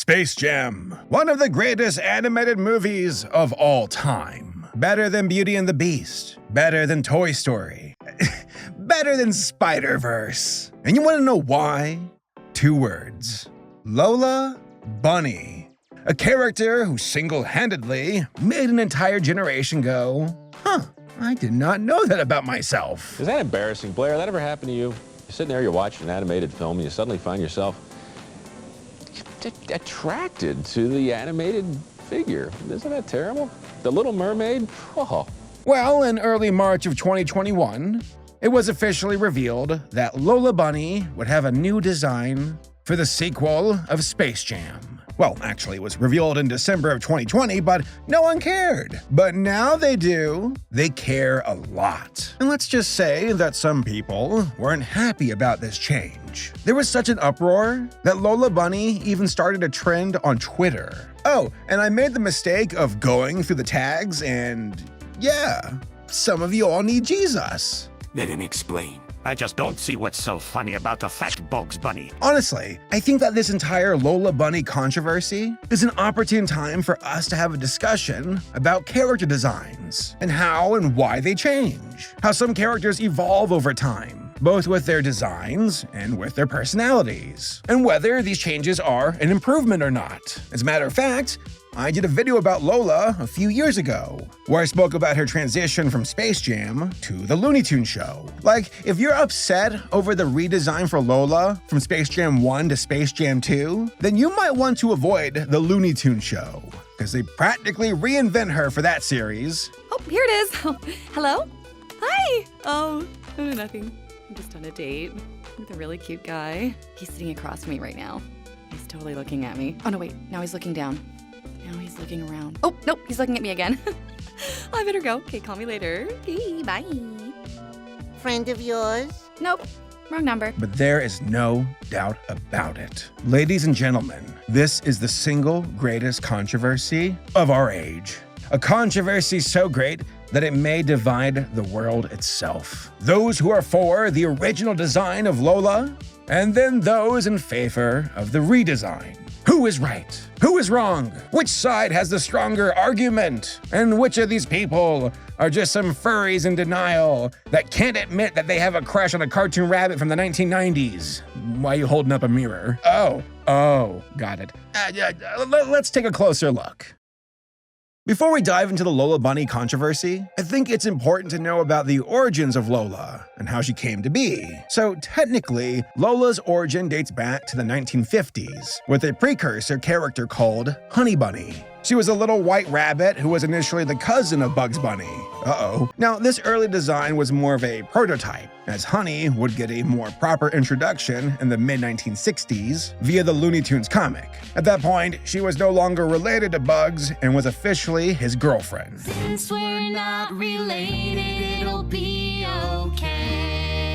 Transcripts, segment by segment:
Space Jam, one of the greatest animated movies of all time. Better than Beauty and the Beast, better than Toy Story, better than Spider-Verse. And you want to know why? 2 words. Lola Bunny. A character who single-handedly made an entire generation go, I did not know that about myself. Is that embarrassing, Blair? That ever happened to you? You're sitting there, you're watching an animated film, and you suddenly find yourself attracted to the animated figure. Isn't that terrible? The Little Mermaid? Oh. Well, in early March of 2021, it was officially revealed that Lola Bunny would have a new design for the sequel of Space Jam. Well, actually, it was revealed in December of 2020, but no one cared. But now they do. They care a lot. And let's just say that some people weren't happy about this change. There was such an uproar that Lola Bunny even started a trend on Twitter. Oh, and I made the mistake of going through the tags and, yeah, some of you all need Jesus. Let him explain. I just don't see what's so funny about the fat Bugs Bunny. Honestly, I think that this entire Lola Bunny controversy is an opportune time for us to have a discussion about character designs and how and why they change. How some characters evolve over time, both with their designs and with their personalities, and whether these changes are an improvement or not. As a matter of fact, I did a video about Lola a few years ago, where I spoke about her transition from Space Jam to the Looney Tunes show. Like, if you're upset over the redesign for Lola from Space Jam 1 to Space Jam 2, then you might want to avoid the Looney Tunes show, because they practically reinvent her for that series. Oh, here it is. Hello? Hi. Oh, nothing. I'm just on a date with a really cute guy. He's sitting across from me right now. He's totally looking at me. Oh, no, wait. Now he's looking down. Now he's looking around. Oh, nope, he's looking at me again. I better go. Okay, call me later. Okay, bye. Friend of yours? Nope, wrong number. But there is no doubt about it. Ladies and gentlemen, this is the single greatest controversy of our age. A controversy so great that it may divide the world itself. Those who are for the original design of Lola, and then those in favor of the redesign. Who is right? Who is wrong? Which side has the stronger argument? And which of these people are just some furries in denial that can't admit that they have a crush on a cartoon rabbit from the 1990s? Why are you holding up a mirror? Oh, got it. Let's take a closer look. Before we dive into the Lola Bunny controversy, I think it's important to know about the origins of Lola and how she came to be. So technically, Lola's origin dates back to the 1950s, with a precursor character called Honey Bunny. She was a little white rabbit who was initially the cousin of Bugs Bunny. Now, this early design was more of a prototype, as Honey would get a more proper introduction in the mid-1960s via the Looney Tunes comic. At that point, she was no longer related to Bugs and was officially his girlfriend. Since we're not related, it'll be okay.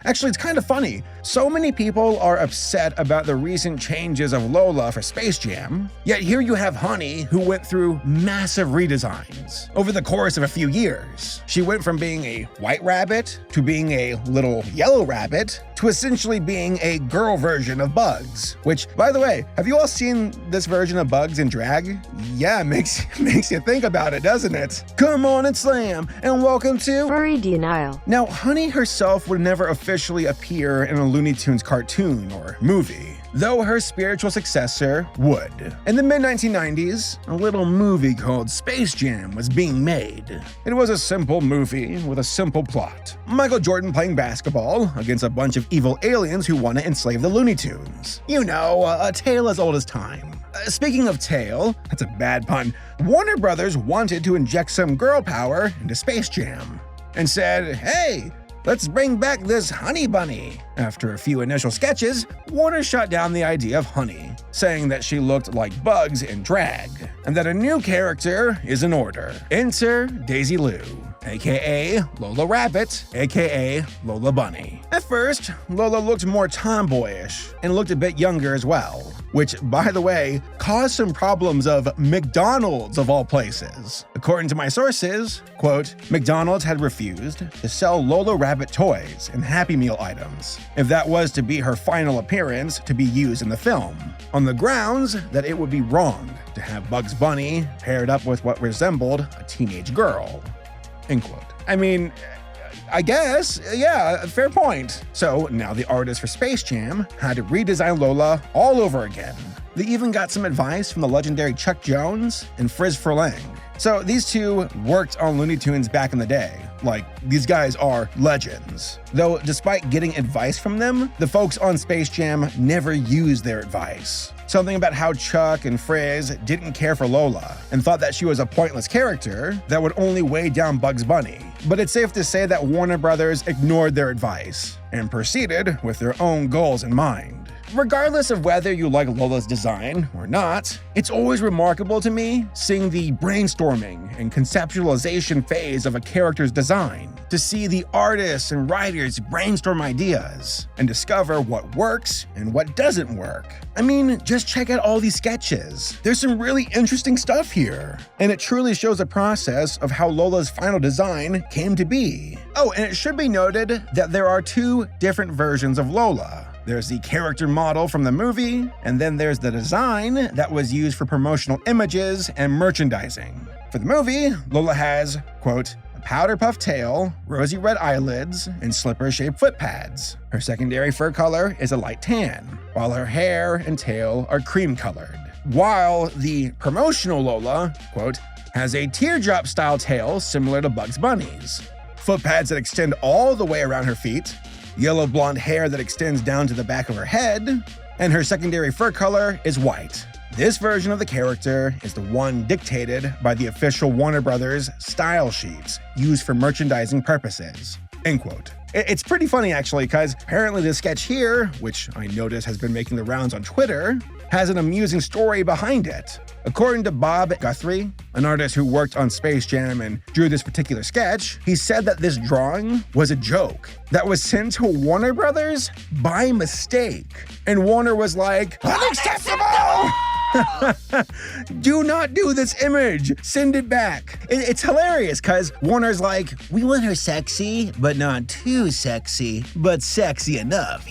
Actually, it's kind of funny. So many people are upset about the recent changes of Lola for Space Jam, yet here you have Honey, who went through massive redesigns over the course of a few years. She went from being a white rabbit to being a little yellow rabbit to essentially being a girl version of Bugs. Which, by the way, have you all seen this version of Bugs in drag? Yeah, makes you think about it, doesn't it? Come on and slam, and welcome to Furry Denial. Now, Honey herself would never officially appear in a Looney Tunes cartoon or movie, though her spiritual successor would. In the mid-1990s, a little movie called Space Jam was being made. It was a simple movie with a simple plot. Michael Jordan playing basketball against a bunch of evil aliens who want to enslave the Looney Tunes. You know, a tale as old as time. Speaking of tale, that's a bad pun, Warner Brothers wanted to inject some girl power into Space Jam and said, hey, let's bring back this Honey Bunny. After a few initial sketches, Warner shot down the idea of Honey, saying that she looked like Bugs in drag, and that a new character is in order. Enter Daisy Lou. aka Lola Rabbit, aka Lola Bunny. At first, Lola looked more tomboyish and looked a bit younger as well, which, by the way, caused some problems of McDonald's of all places. According to my sources, quote, McDonald's had refused to sell Lola Rabbit toys and Happy Meal items if that was to be her final appearance to be used in the film, on the grounds that it would be wrong to have Bugs Bunny paired up with what resembled a teenage girl. End quote. I mean, I guess, yeah, fair point. So now the artists for Space Jam had to redesign Lola all over again. They even got some advice from the legendary Chuck Jones and Friz Freleng. So these two worked on Looney Tunes back in the day. Like, these guys are legends. Though despite getting advice from them, the folks on Space Jam never used their advice. Something about how Chuck and Friz didn't care for Lola and thought that she was a pointless character that would only weigh down Bugs Bunny. But it's safe to say that Warner Brothers ignored their advice and proceeded with their own goals in mind. Regardless of whether you like Lola's design or not, it's always remarkable to me seeing the brainstorming and conceptualization phase of a character's design, to see the artists and writers brainstorm ideas and discover what works and what doesn't work. I mean, just check out all these sketches. There's some really interesting stuff here, and it truly shows the process of how Lola's final design came to be. Oh, and it should be noted that there are two different versions of Lola. There's the character model from the movie, and then there's the design that was used for promotional images and merchandising. For the movie, Lola has, quote, a powder puff tail, rosy red eyelids, and slipper-shaped foot pads. Her secondary fur color is a light tan, while her hair and tail are cream-colored. While the promotional Lola, quote, has a teardrop-style tail similar to Bugs Bunny's, foot pads that extend all the way around her feet, yellow blonde hair that extends down to the back of her head, and her secondary fur color is white. This version of the character is the one dictated by the official Warner Brothers style sheets used for merchandising purposes. End quote. It's pretty funny actually, because apparently this sketch here, which I noticed has been making the rounds on Twitter, has an amusing story behind it. According to Bob Guthrie, an artist who worked on Space Jam and drew this particular sketch, he said that this drawing was a joke that was sent to Warner Brothers by mistake. And Warner was like, unacceptable! Do not do this image. Send it back. It's hilarious because Warner's like, we want her sexy, but not too sexy, but sexy enough.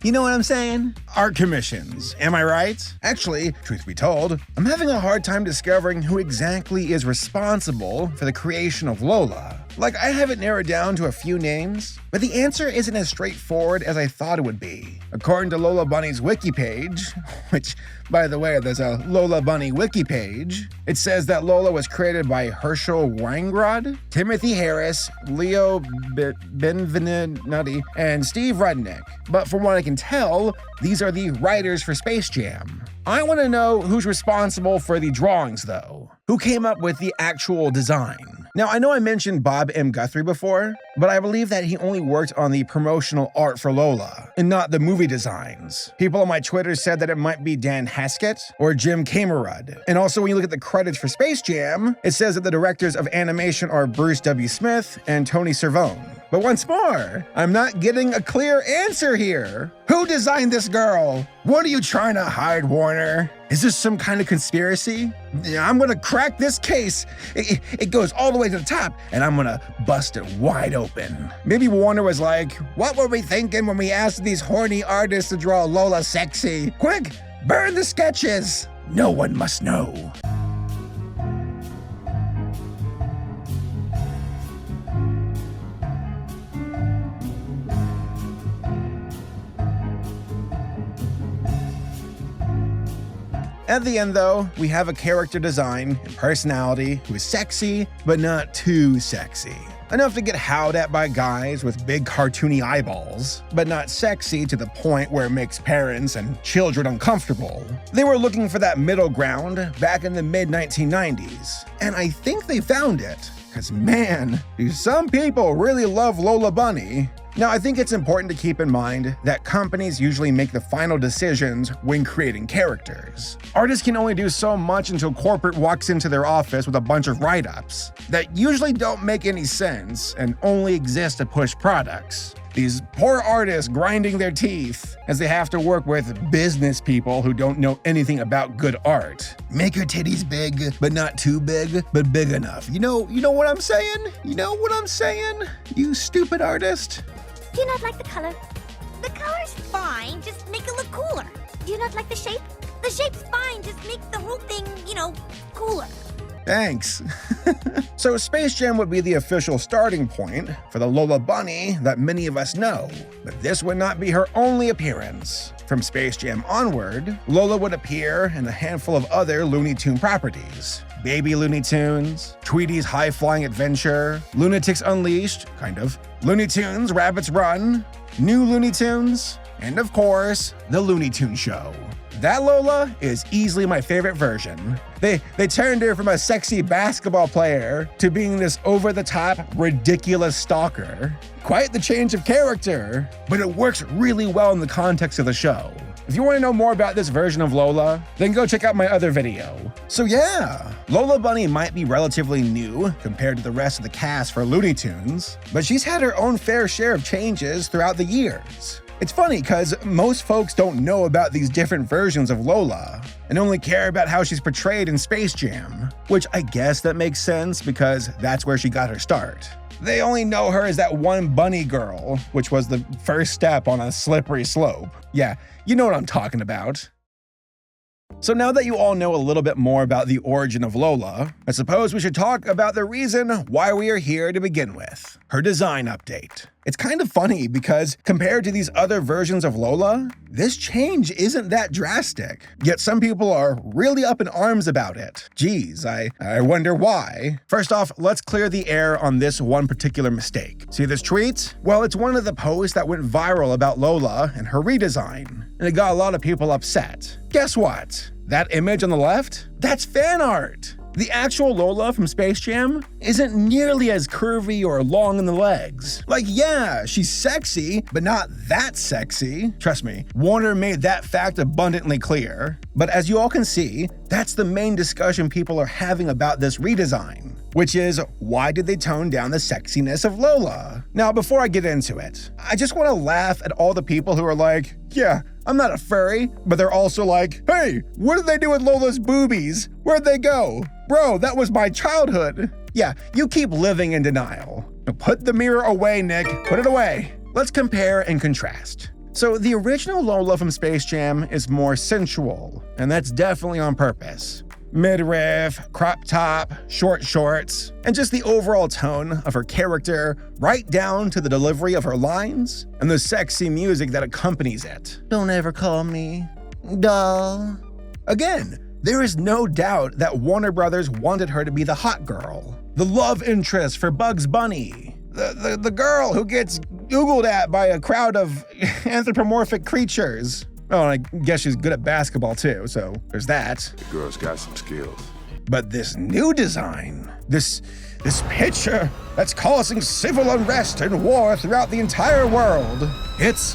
You know what I'm saying? Art commissions, am I right? Actually, truth be told, I'm having a hard time discovering who exactly is responsible for the creation of Lola. Like, I have it narrowed down to a few names, but the answer isn't as straightforward as I thought it would be. According to Lola Bunny's wiki page, which, by the way, there's a Lola Bunny wiki page, it says that Lola was created by Herschel Weingrod, Timothy Harris, Leo Benvenuti, and Steve Rudnick. But from what I can tell, these are the writers for Space Jam. I want to know who's responsible for the drawings, though. Who came up with the actual design? Now, I know I mentioned Bob M. Guthrie before, but I believe that he only worked on the promotional art for Lola, and not the movie designs. People on my Twitter said that it might be Dan Haskett or Jim Camerud. And also, when you look at the credits for Space Jam, it says that the directors of animation are Bruce W. Smith and Tony Cervone. But once more, I'm not getting a clear answer here. Who designed this girl? What are you trying to hide, Warner? Is this some kind of conspiracy? I'm gonna crack this case. It goes all the way to the top, and I'm gonna bust it wide open. Maybe Warner was like, what were we thinking when we asked these horny artists to draw Lola sexy? Quick, burn the sketches. No one must know. At the end, though, we have a character design and personality who is sexy, but not too sexy. Enough to get howled at by guys with big cartoony eyeballs, but not sexy to the point where it makes parents and children uncomfortable. They were looking for that middle ground back in the mid-1990s, and I think they found it. Because man, do some people really love Lola Bunny. Now, I think it's important to keep in mind that companies usually make the final decisions when creating characters. Artists can only do so much until corporate walks into their office with a bunch of write-ups that usually don't make any sense and only exist to push products. These poor artists grinding their teeth as they have to work with business people who don't know anything about good art. Make your titties big, but not too big, but big enough. You know what I'm saying? You know what I'm saying? You stupid artist. Do you not like the color? The color's fine, just make it look cooler. Do you not like the shape? The shape's fine, just make the whole thing, cooler. Thanks. So Space Jam would be the official starting point for the Lola Bunny that many of us know, but this would not be her only appearance. From Space Jam onward, Lola would appear in a handful of other Looney Tune properties. Baby Looney Tunes, Tweety's High-Flying Adventure, Lunatics Unleashed, kind of, Looney Tunes Rabbits Run, New Looney Tunes, and of course, The Looney Tune Show. That Lola is easily my favorite version. They turned her from a sexy basketball player to being this over-the-top, ridiculous stalker. Quite the change of character, but it works really well in the context of the show. If you want to know more about this version of Lola, then go check out my other video. So yeah, Lola Bunny might be relatively new compared to the rest of the cast for Looney Tunes, but she's had her own fair share of changes throughout the years. It's funny because most folks don't know about these different versions of Lola and only care about how she's portrayed in Space Jam, which I guess that makes sense because that's where she got her start. They only know her as that one bunny girl, which was the first step on a slippery slope. Yeah, you know what I'm talking about. So now that you all know a little bit more about the origin of Lola, I suppose we should talk about the reason why we are here to begin with, her design update. It's kind of funny because compared to these other versions of Lola, this change isn't that drastic, yet some people are really up in arms about it. Geez, I wonder why. First off, let's clear the air on this one particular mistake. See this tweet? Well, it's one of the posts that went viral about Lola and her redesign, and it got a lot of people upset. Guess what? That image on the left? That's fan art! The actual Lola from Space Jam isn't nearly as curvy or long in the legs. Like, yeah, she's sexy, but not that sexy. Trust me, Warner made that fact abundantly clear. But as you all can see, that's the main discussion people are having about this redesign, which is, why did they tone down the sexiness of Lola? Now, before I get into it, I just want to laugh at all the people who are like, yeah, I'm not a furry, but they're also like, hey, what did they do with Lola's boobies? Where'd they go? Bro, that was my childhood. Yeah, you keep living in denial. Put the mirror away, Nick. Put it away. Let's compare and contrast. So the original Lola from Space Jam is more sensual, and that's definitely on purpose. Midriff, crop top, short shorts, and just the overall tone of her character, right down to the delivery of her lines and the sexy music that accompanies it. Don't ever call me doll. Again, there is no doubt that Warner Brothers wanted her to be the hot girl, the love interest for Bugs Bunny, the girl who gets Googled at by a crowd of anthropomorphic creatures. Oh, and I guess she's good at basketball too, so there's that. The girl's got some skills. But this new design, this picture that's causing civil unrest and war throughout the entire world, it's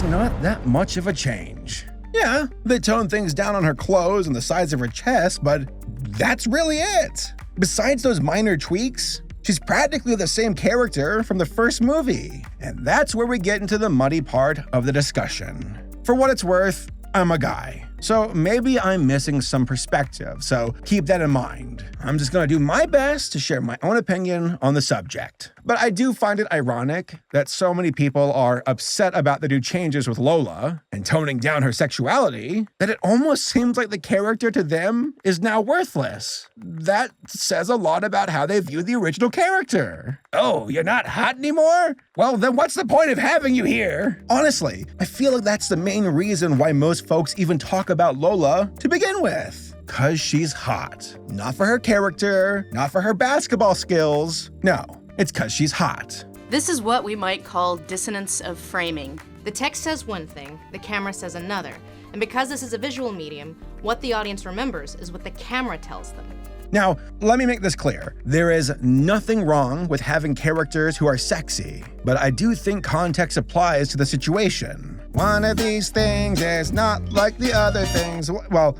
not that much of a change. Yeah, they toned things down on her clothes and the size of her chest, but that's really it. Besides those minor tweaks, she's practically the same character from the first movie. And that's where we get into the muddy part of the discussion. For what it's worth, I'm a guy, so maybe I'm missing some perspective, so keep that in mind. I'm just gonna do my best to share my own opinion on the subject. But I do find it ironic that so many people are upset about the new changes with Lola and toning down her sexuality that it almost seems like the character to them is now worthless. That says a lot about how they view the original character. Oh, you're not hot anymore? Well, then what's the point of having you here? Honestly, I feel like that's the main reason why most folks even talk about Lola to begin with. 'Cause she's hot. Not for her character, not for her basketball skills. No, it's 'cause she's hot. This is what we might call dissonance of framing. The text says one thing, the camera says another. And because this is a visual medium, what the audience remembers is what the camera tells them. Now, let me make this clear. There is nothing wrong with having characters who are sexy, but I do think context applies to the situation. One of these things is not like the other things. Well,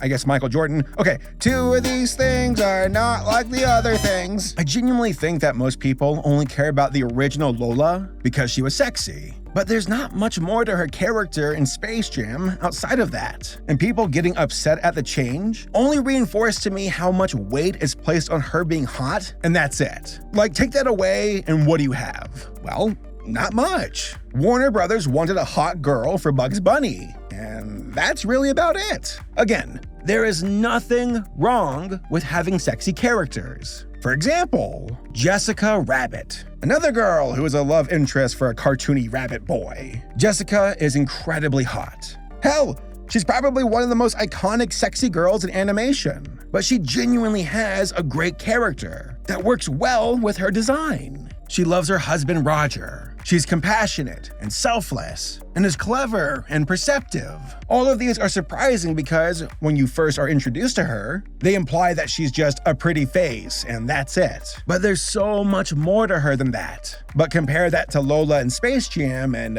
I guess Michael Jordan. Okay, two of these things are not like the other things. I genuinely think that most people only care about the original Lola because she was sexy. But there's not much more to her character in Space Jam outside of that. And people getting upset at the change only reinforced to me how much weight is placed on her being hot, and that's it. Like, take that away, and what do you have? Well, not much. Warner Brothers wanted a hot girl for Bugs Bunny, and that's really about it. Again, there is nothing wrong with having sexy characters. For example, Jessica Rabbit, another girl who is a love interest for a cartoony rabbit boy. Jessica is incredibly hot. Hell, she's probably one of the most iconic sexy girls in animation, but she genuinely has a great character that works well with her design. She loves her husband Roger. She's compassionate and selfless, and is clever and perceptive. All of these are surprising because when you first are introduced to her, they imply that she's just a pretty face and that's it. But there's so much more to her than that. But compare that to Lola in Space Jam and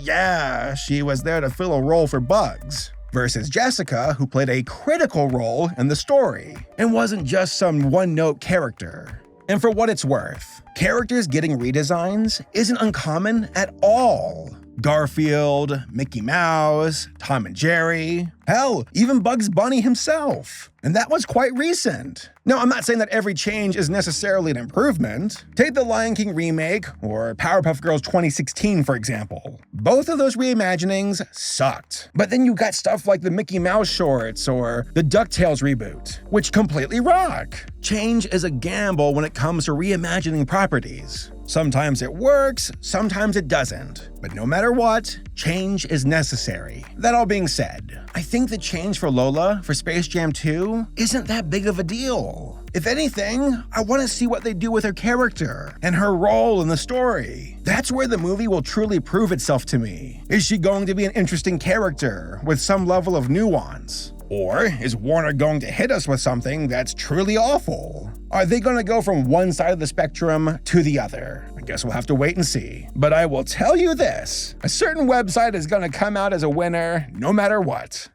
yeah, she was there to fill a role for Bugs. Versus Jessica, who played a critical role in the story and wasn't just some one-note character. And for what it's worth, characters getting redesigns isn't uncommon at all. Garfield, Mickey Mouse, Tom and Jerry, hell, even Bugs Bunny himself. And that was quite recent. Now, I'm not saying that every change is necessarily an improvement. Take the Lion King remake or Powerpuff Girls 2016, for example. Both of those reimaginings sucked. But then you got stuff like the Mickey Mouse shorts or the DuckTales reboot, which completely rock. Change is a gamble when it comes to reimagining properties. Sometimes it works, sometimes it doesn't. But no matter what, change is necessary. That all being said, I think the change for Lola for Space Jam 2 isn't that big of a deal. If anything, I want to see what they do with her character and her role in the story. That's where the movie will truly prove itself to me. Is she going to be an interesting character with some level of nuance? Or is Warner going to hit us with something that's truly awful? Are they going to go from one side of the spectrum to the other? I guess we'll have to wait and see. But I will tell you this, a certain website is going to come out as a winner no matter what.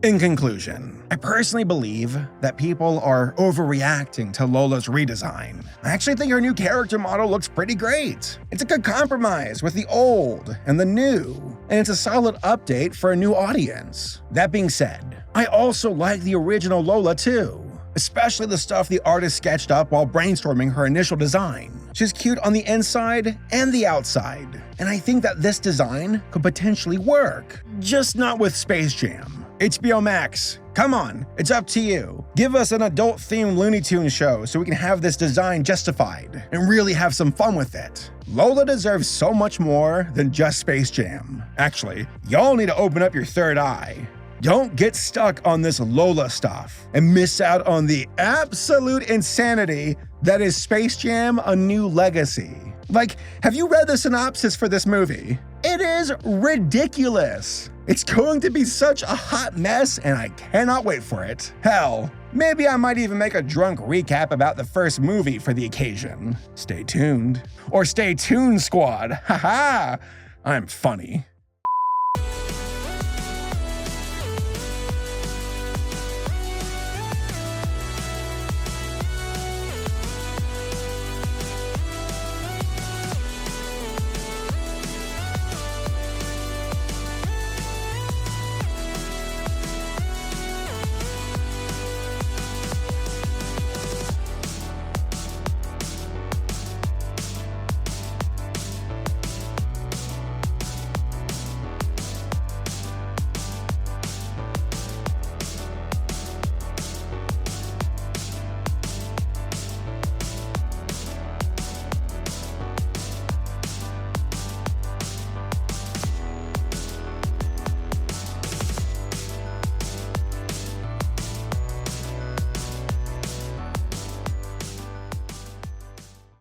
In conclusion, I personally believe that people are overreacting to Lola's redesign. I actually think her new character model looks pretty great. It's a good compromise with the old and the new, and it's a solid update for a new audience. That being said, I also like the original Lola too, especially the stuff the artist sketched up while brainstorming her initial design. She's cute on the inside and the outside, and I think that this design could potentially work, just not with Space Jam. HBO Max, come on, it's up to you. Give us an adult-themed Looney Tunes show so we can have this design justified and really have some fun with it. Lola deserves so much more than just Space Jam. Actually, y'all need to open up your third eye. Don't get stuck on this Lola stuff and miss out on the absolute insanity that is Space Jam: A New Legacy. Like, have you read the synopsis for this movie? It is ridiculous. It's going to be such a hot mess, and I cannot wait for it. Hell, maybe I might even make a drunk recap about the first movie for the occasion. Stay tuned. Or stay tuned, squad. Haha, I'm funny.